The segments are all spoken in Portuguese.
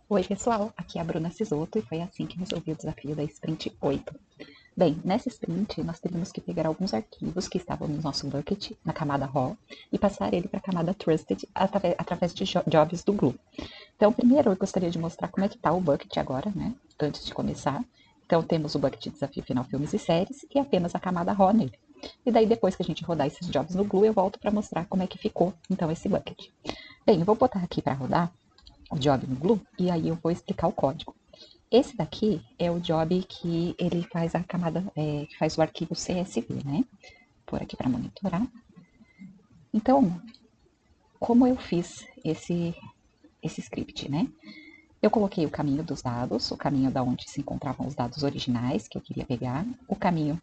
Oi, pessoal, aqui é a Bruna Sisoto e foi assim que resolvi o desafio da Sprint 8. Bem, nessa sprint nós teríamos que pegar alguns arquivos que estavam no nosso bucket, na camada raw, e passar ele para a camada trusted através de jobs do Glue. Então, primeiro eu gostaria de mostrar como é que está o bucket agora, né, antes de começar. Então, temos o bucket Desafio Final Filmes e Séries e apenas a camada raw nele. E daí, depois que a gente rodar esses jobs no Glue, eu volto para mostrar como é que ficou, então, esse bucket. Bem, eu vou botar aqui para rodar o job no Glue e aí eu vou explicar o código. Esse daqui é o job que ele faz a camada, que faz o arquivo CSV, né? Por aqui para monitorar. Então, como eu fiz esse script, né? Eu coloquei o caminho dos dados, o caminho da onde se encontravam os dados originais que eu queria pegar, o caminho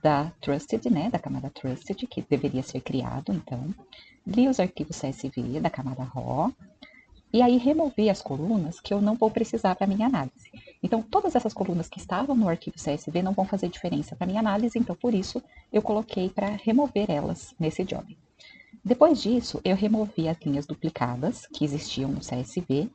da Trusted, né, da camada Trusted, que deveria ser criado, então, li os arquivos CSV da camada raw, e aí removi as colunas que eu não vou precisar para minha análise. Então, todas essas colunas que estavam no arquivo CSV não vão fazer diferença para minha análise, então por isso eu coloquei para remover elas nesse job. Depois disso, eu removi as linhas duplicadas que existiam no CSV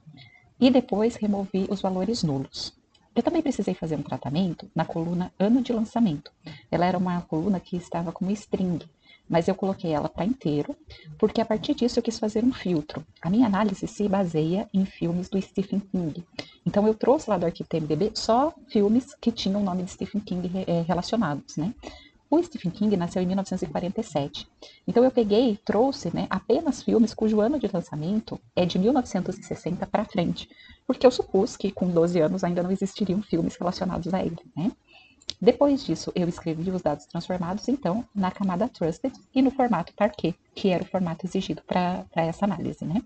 e depois removi os valores nulos. Eu também precisei fazer um tratamento na coluna ano de lançamento. Ela era uma coluna que estava como string, mas eu coloquei ela para inteiro, porque a partir disso eu quis fazer um filtro. A minha análise se baseia em filmes do Stephen King. Então eu trouxe lá do arquivo TMDB só filmes que tinham o nome de Stephen King relacionados, né? O Stephen King nasceu em 1947. Então eu peguei e trouxe, né, apenas filmes cujo ano de lançamento é de 1960 para frente, porque eu supus que com 12 anos ainda não existiriam filmes relacionados a ele, né? Depois disso, eu escrevi os dados transformados, então, na camada Trusted e no formato Parquet, que era o formato exigido para essa análise, né?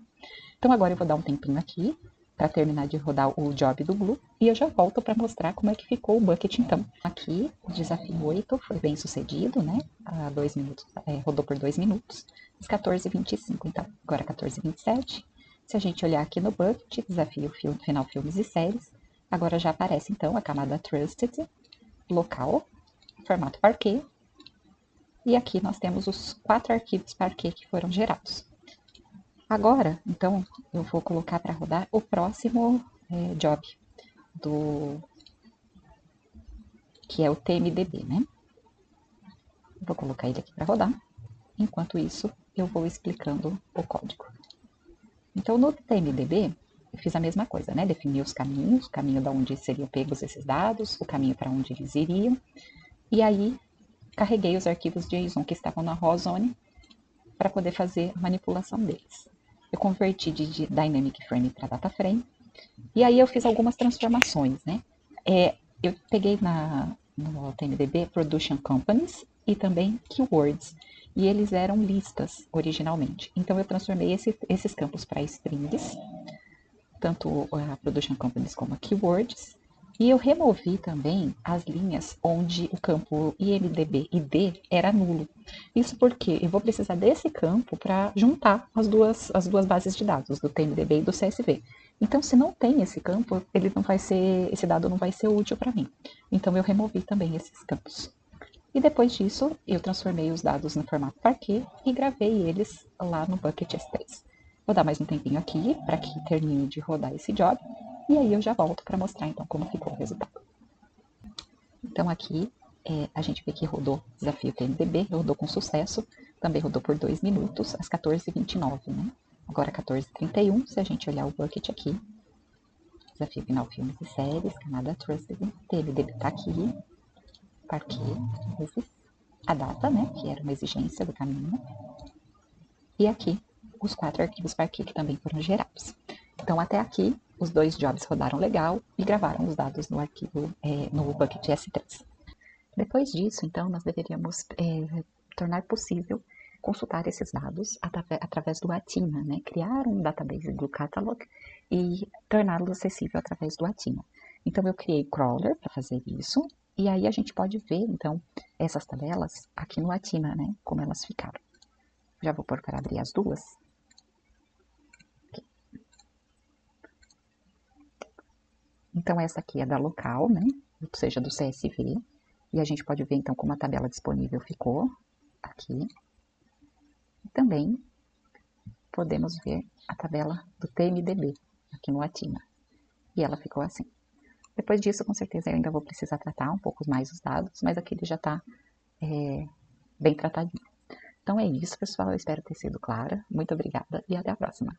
Então agora eu vou dar um tempinho aqui para terminar de rodar o job do Glue e eu já volto para mostrar como é que ficou o bucket então. Aqui, o desafio 8 foi bem sucedido, né? A 2 minutos, rodou por 2 minutos, às 14h25, então. Agora 14h27. Se a gente olhar aqui no bucket, desafio final filmes e séries, agora já aparece então a camada Trusted, local, formato Parquet, e aqui nós temos os 4 arquivos Parquet que foram gerados. Agora, então, eu vou colocar para rodar o próximo job, que é o TMDB, né? Vou colocar ele aqui para rodar. Enquanto isso, eu vou explicando o código. Então, no TMDB, eu fiz a mesma coisa, né? Defini os caminhos, o caminho da onde seriam pegos esses dados, o caminho para onde eles iriam. E aí, carreguei os arquivos JSON que estavam na raw zone para poder fazer a manipulação deles. Eu converti de Dynamic Frame para Data Frame. E aí eu fiz algumas transformações, né? Eu peguei no TMDB Production Companies e também Keywords. E eles eram listas originalmente. Então eu transformei esses campos para strings, tanto a Production Companies como a Keywords. E eu removi também as linhas onde o campo IMDB e D era nulo. Isso porque eu vou precisar desse campo para juntar as duas bases de dados, do TMDB e do CSV. Então, se não tem esse campo, esse dado não vai ser útil para mim. Então, eu removi também esses campos. E depois disso, eu transformei os dados no formato Parquet e gravei eles lá no Bucket S3. Vou dar mais um tempinho aqui para que termine de rodar esse job e aí eu já volto para mostrar então como ficou o resultado. Então aqui a gente vê que rodou o desafio TMDB, rodou com sucesso, também rodou por 2 minutos, às 14h29, né? Agora 14h31, se a gente olhar o bucket aqui, desafio final filmes e séries, Canada Trusted, TMDB tá aqui, Parquet, a data, né, que era uma exigência do caminho, e aqui os 4 arquivos Parquet que também foram gerados. Então até aqui os 2 jobs rodaram legal e gravaram os dados no arquivo no bucket S3. Depois disso, então, nós deveríamos tornar possível consultar esses dados através do Athena, né? Criar um database do catalog e torná-lo acessível através do Athena. Então, eu criei crawler para fazer isso, e aí a gente pode ver, então, essas tabelas aqui no Athena, né? Como elas ficaram. Já vou pôr para abrir as duas. Aqui. Então, essa aqui é da local, né? Ou seja, do CSV. E a gente pode ver, então, como a tabela disponível ficou aqui. E também podemos ver a tabela do TMDB aqui no Athena. e ela ficou assim. Depois disso, com certeza, eu ainda vou precisar tratar um pouco mais os dados, mas aqui ele já está bem tratadinho. Então é isso, pessoal. Eu espero ter sido clara. Muito obrigada e até a próxima.